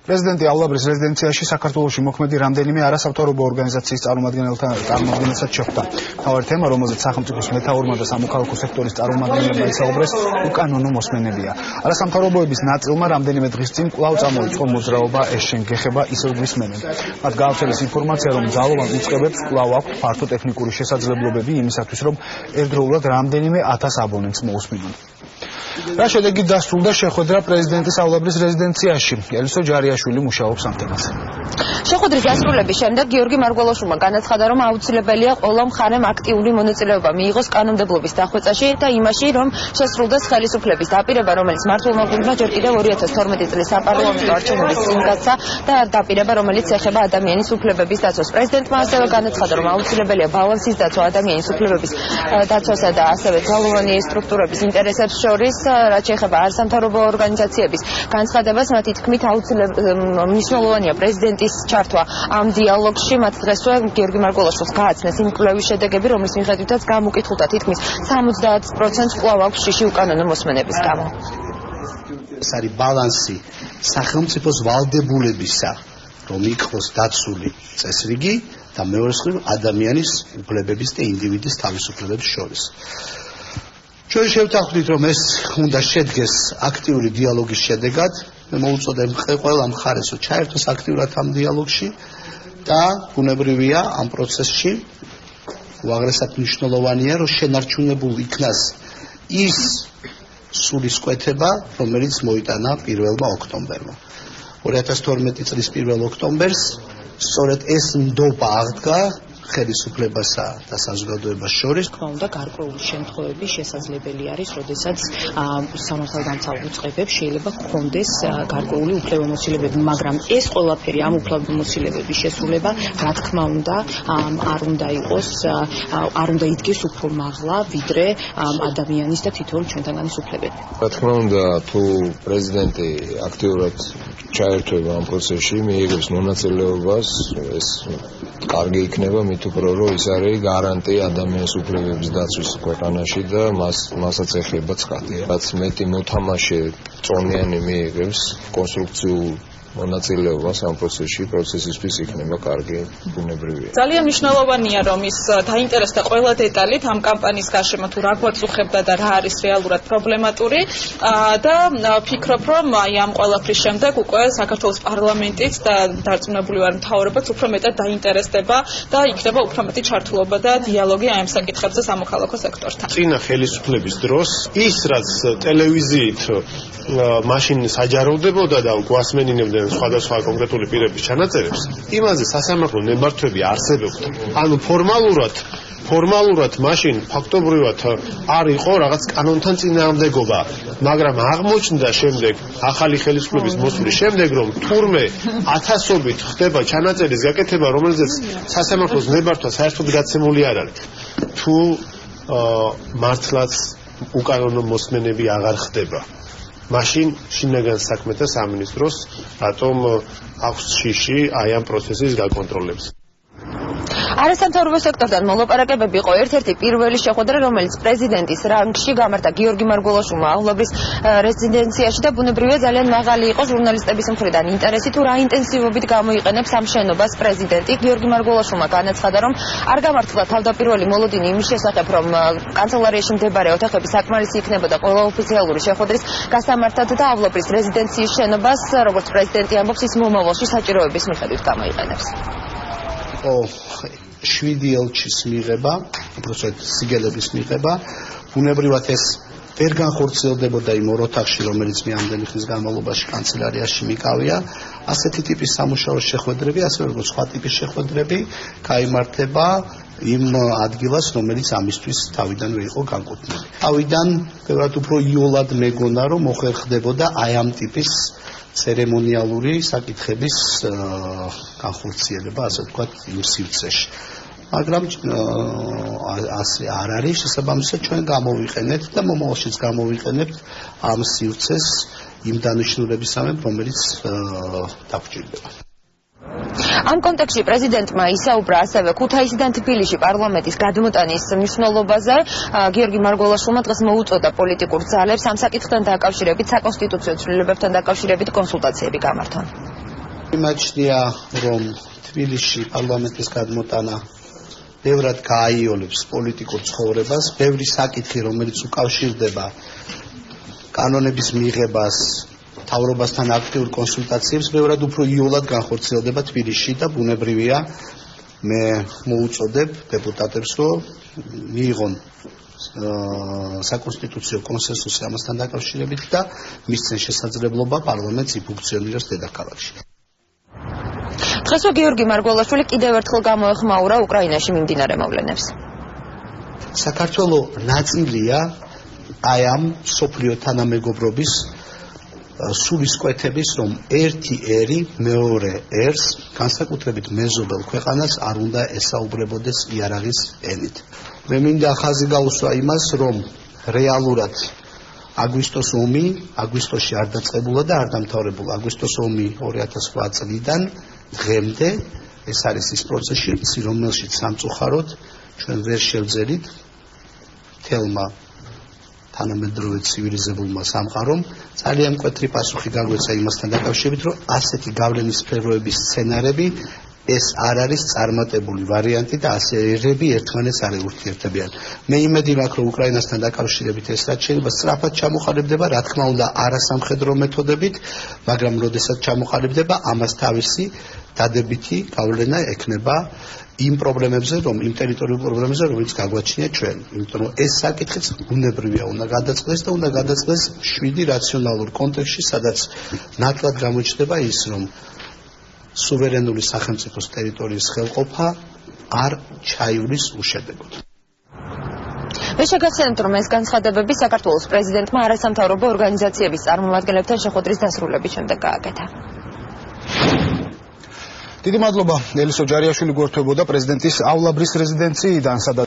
პრეზიდენტი აულაბრის რეზიდენციაში საქართველოში მოქმედი რამდენიმე არასამთავრობო ორგანიზაციის წარმომადგენელსაც შეხვდა. მთავარი თემა, რომელზეც სახელმწიფოს მეთაურმა და სამოქალაქო სექტორის წარმომადგენლებმა ისაუბრეს, უკანონო მოსმენებია. არასამთავრობოების ნაწილმა რამდენიმე დღის წინ კვლავ წამოიწყო მოძრაობა ეს შენ გეხება ისევ გვისმენენ. მათ გაავრცელეს ინფორმაცია, რომ ძალოვან უწყებებს კვლავ აქვთ ფართო ტექნიკური შესაძლებლობები იმისათვის, რომ ერთდროულად რამდენიმე 1000 აბონენტს მოусმინონ. რა შედეგით დასრულდა შეხვედრა პრეზიდენტის აულაბრის რეზიდენციაში. ელისო ჯარიაშვილი მუშაობს ამ თემაზე. შეხვედრის დასრულების შემდეგ გიორგი მარგველოშულმა განაცხადა, რომ აუცილებელია ყველა მხარემ აქტიური მონაწილეობა მიიღოს კანონმდებლობის დახვეწაში და იმაში, რომ შესრულდეს ხელისუფლების დაპირება, რომელიც მართლმა გუნდმა ჯერ კიდევ 2012 წლის საპარლამენტო არჩევნების წინ გასცა და დაპირება, რომელიც ეხება ადამიანის უფლებების დაცვას. პრეზიდენტმა ასევე განაცხადა, რომ აუცილებელია ბალანსის დაცვა ადამიანის უფლებების დაცვასა და ასევე ძალოვანი სტრუქტურების ინტერესებს შორის, რაც ეხება არასამთავრობო ორგანიზაციების განცხადებას, მათი თქმით მნიშვნელოვანია პრეზიდენტის ჩართვა ამ დიალოგში. მათ დღესვე გიორგი მარგველოშულს გააცნეს იმ კვლევის შედეგები, რომლის მიხედვითაც გამოკითხულთა თითქმის 70% კვლავ აქვს შიში უკანონო მოსმენების გამო. ეს არის ბალანსი სახელმწიფოს ვალდებულებისა, რომ იყოს დაცული წესრიგი და მეორე მხრივ ადამიანის უფლებების და ინდივიდის თავისუფლებების შორის. ჩვენ შევთანხმდით, რომ ეს უნდა შედგეს აქტიური დიალოგის შედეგად. მე მოუწოდებ ყველა მხარეს, რომ ჩაერთოს აქტიურად ამ დიალოგში და ბუნებრივია ამ პროცესში უაღრესად მნიშვნელოვანია, რომ შენარჩუნებულ იქნას ის სულისკვეთება, რომელიც მოიტანა 1 ოქტომბერმა. 2012 წლის 1 ოქტომბერს სწორედ ეს ნდობა აღდგა ხელისუფლებასა და საზოგადოებას შორის. თქმა უნდა, გარკვეული შემთხვევები შესაძლებელი არის, როდესაც სამართალდამცავ უწყებებს შეიძლება ჰქონდეს გარკვეული უფლებამოსილებები, მაგრამ ეს ყველაფერი ამ უფლებამოსილებების შესრულება, რა თქმა უნდა, არ უნდა იდგეს უფრო მაღლა, ვიდრე ადამიანის და თითოეულ ჩვენთაგანის უფლებები. რა თქმა უნდა, თუ პრეზიდენტი აქტიურად ჩაერთვება ამ პროცესში, მიიღებს მონაწილეობას, ეს კარგი იქნება, მით უფრო რომ ის არის გარანტია ადამიანის უფლებების დაცვის ქვეყანაში და მასაც ეხება ცხადია. რაც მეტი მოთამაშე წონიანი მიიღებს კონსტრუქციულ მონაწილეობას ამ პროცესში, პროცესისთვის იქნება კარგი, ბუნებრივია. ძალიან მნიშვნელოვანია, რომ ის დაინტერესდა ყველა დეტალით ამ კამპანიის გარშემო, თუ რა გვაწუხებდა და რა არის რეალურად პრობლემატური და ვფიქრობ, რომ აი ამ ყველაფრის შემდეგ უკვე საქართველოს პარლამენტიც და დარწმუნებული ვარ მთავრობაც უფრო მეტად დაინტერესდება და იქნება უფრო მეტი ჩართულობა და დიალოგი აი ამ საკითხებზე სამოქალაქო სექტორთან. წინა ხელისუფლების დროს ის რაც ტელევიზიით მაშინ საჯაროვდებოდა და გვასმენინებდნენ სხვადასხვა კონკრეტული პირების ჩანაწერებს, იმაზე სასამართლო ნებართვები არსებობდა. ანუ ფორმალურად მაშინ ფაქტობრივად არ იყო რაღაც კანონთან წინააღმდეგობა, მაგრამ აღმოჩნდა შემდეგ ახალი ხელისუფლების მოსვლის შემდეგ, რომ თურმე ათასობით ხდება ჩანაწერის გაკეთება, რომელზეც სასამართლოს ნებართვა საერთოდ გაცემული არ არის. თუ მართლაც უკანონო მოსმენები აღარ ხდება. მაშინ შინაგან საქმეთა სამინისტროს რატომ აქვს შიში აი ამ პროცესის გაკონტროლებს. არასამთავრობო სექტორთან მოლაპარაკებები იყო ერთ-ერთი პირველი შეხვედრა, რომელიც პრეზიდენტის რანგში გამართა გიორგი მარგველოშულმა აულაბრის რეზიდენციაში და ბუნებრივია ძალიან მაღალი იყო ჟურნალისტების მხრიდან ინტერესი, თუ რა ინტენსივობით გამოიყენებს ამ შენობას პრეზიდენტი. გიორგი მარგველოშულმა განაცხადა, რომ არ გამართლა თავდაპირველი მოლოდინი იმის შესახებ, რომ კანცელარიაში მდებარე ოთახები საკმარისი იქნებოდა ყველა ოფიციალური შეხვედრის გასამართად და აულაბრის რეზიდენციის შენობას, როგორც პრეზიდენტი ამბობს, ის მომავალში საჭიროების მიხედვით გამოიყენებს. 7 ელჩის მიღება, უბრალოდ სიგელების მიღება, ბუნებრივად ეს ვერ განხორციელდებოდა იმ ორ ოთახში, რომელიც მე ამდენი ხნის განმავლობაში კანცელარიაში მიკავია. ასეთი ტიპის სამუშაო შეხვედრები, ასე როგორც სხვა ტიპის შეხვედრები, გაიმართება იმ ადგილას, რომელიც ამისთვის თავიდანვე იყო განკუთვნილი. თავიდან ბევრად უფრო იოლად მეგონა, რომ მოხერხდებოდა აი ამ ტიპის ცერემონიალური საკითხების განხორციელება, ასე ვთქვათ, იმ სივრცეში. მაგრამ ასე არ არის, შესაბამისად ჩვენ გამოვიყენებთ და მომავალშიც გამოვიყენებთ ამ სივრცეს იმ დანიშნულებისამებრ, რომელიც დაგვჭირდება. ამ კონტექსტში პრეზიდენტმა ისაუბრა ასევე ქუთაისიდან თბილისში პარლამენტის გადმოტანის მნიშვნელობაზე. გიორგი მარგველოშულმა დღეს მოუწოდა პოლიტიკურ ძალებს ამ საკითხთან დაკავშირებით, საკონსტიტუციო ცვლილებებთან დაკავშირებით კონსულტაციები გამართონ. იმაჩნია, რომ თბილისში პარლამენტის გადმოტანა ბევრად გააიოლებს პოლიტიკურ ცხოვრებას, ბევრი საკითხი, რომელიც უკავშირდება კანონების მიღებას, მთავრობასთან აქტიურ კონსულტაციებს, ბევრად უფრო იოლად განხორციელდება თბილისში და ბუნებრივია, მე მოუწოდებ დეპუტატებს, რომ მიიღონ საკონსტიტუციო კონსენსუსი ამასთან დაკავშირებით და მისცენ შესაძლებლობა პარლამენტს იფუნქციონიროს დედაქალაქში. დღესვე გიორგი მარგველაშვილი კიდევ ერთხელ გამოეხმაურა უკრაინაში მიმდინარე მოვლენებს. საქართველოს ნაწილია აი ამ სოფლიო თანამეგობრობის სულისკვეთების, რომ ერთი ერი მეორე ერს, განსაკუთრებით მეზობელ ქვეყანას არ უნდა ესაუბრებოდეს იარაღის ენით. მე მინდა ხაზი გაუსვა იმას, რომ რეალურად აგვისტოს ომი, აგვისტოში არ დაწყებულა და არ დამთავრებულა. აგვისტოს ომი 2008 წლიდან დღემდე ეს არის ის პროცესი, რომელშიც სამწუხაროდ ჩვენ ვერ შევძელით თელმა თანამედროვე ცივილიზებულმა სამყარომ ძალიან მკვეთრი პასუხი გაგვეცა იმასთან დაკავშირებით, რომ ასეთი გავლენის სფეროების სცენარები ეს არ არის წარმატებული ვარიანტი და ასე ერები ერთმანეთს არ ეურთიერთებიან. მე იმედი მაქვს, რომ უკრაინასთან დაკავშირებით ეს რაც შეიძლება სწრაფად ჩამოყალიბდება, რა თქმა უნდა, არასამხედრო მეთოდებით, მაგრამ როდესაც ჩამოყალიბდება, ამას თავისი დადებითი გავლენა ექნება იმ პრობლემებზე, იმ ტერიტორიულ პრობლემებზე, რომელიც გაგვაჩნია ჩვენ. იმიტომ რომ ეს საკითხიც ბუნებრივია, უნდა გადაწყდეს და უნდა გადაწყდეს შვიდი რაციონალურ კონტექსტში, სადაც ნათლად გამოჩნდება ის, რომ სუვერენული სახელმწიფოს ტერიტორიის ხელყოფა არ ჩაივლის უშედეგოდ. მე შეგახსენებთ, რომ ეს განცხადებები საქართველოს პრეზიდენტმა არასამთავრობო ორგანიზაციების წარმომადგენლებთან შეხვედრის დასრულების შემდეგ გააკეთა. დიდი მადლობა ელისო ჯარიაშვილი გვერდებოდა პრეზიდენტისავლაბრის რეზიდენციიდან, სადაც